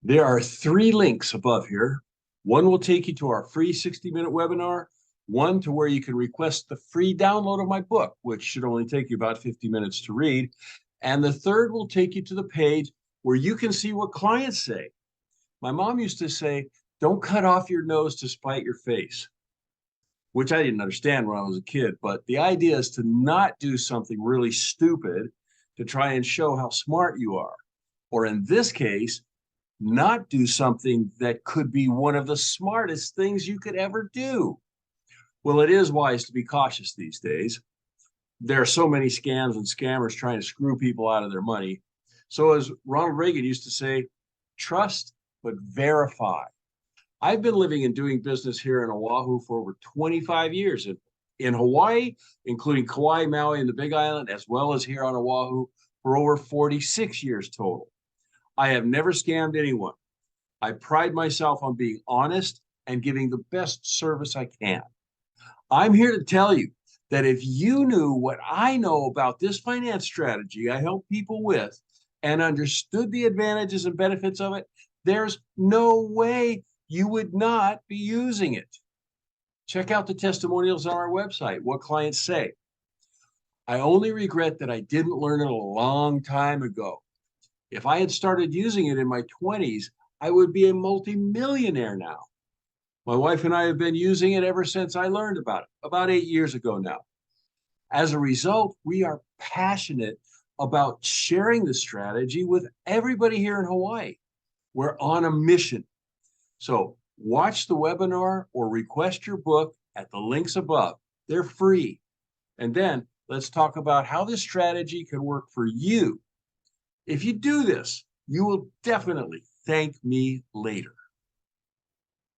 There are three links above here. One will take you to our free 60-minute webinar, one to where you can request the free download of my book, which should only take you about 50 minutes to read. And the third will take you to the page where you can see what clients say. My mom used to say, don't cut off your nose to spite your face, which I didn't understand when I was a kid. But the idea is to not do something really stupid to try and show how smart you are. Or in this case, not do something that could be one of the smartest things you could ever do. Well, it is wise to be cautious these days. There are so many scams and scammers trying to screw people out of their money. So, as Ronald Reagan used to say, trust but verify. I've been living and doing business here in Oahu for over 25 years. In Hawaii, including Kauai, Maui, and the Big Island, as well as here on Oahu, for over 46 years total. I have never scammed anyone. I pride myself on being honest and giving the best service I can. I'm here to tell you that if you knew what I know about this finance strategy I help people with and understood the advantages and benefits of it, there's no way you would not be using it. Check out the testimonials on our website, what clients say. I only regret that I didn't learn it a long time ago. If I had started using it in my 20s, I would be a multimillionaire now. My wife and I have been using it ever since I learned about it, about 8 years ago now. As a result, we are passionate about sharing the strategy with everybody here in Hawaii. We're on a mission. So watch the webinar or request your book at the links above. They're free. And then let's talk about how this strategy can work for you. If you do this, you will definitely thank me later.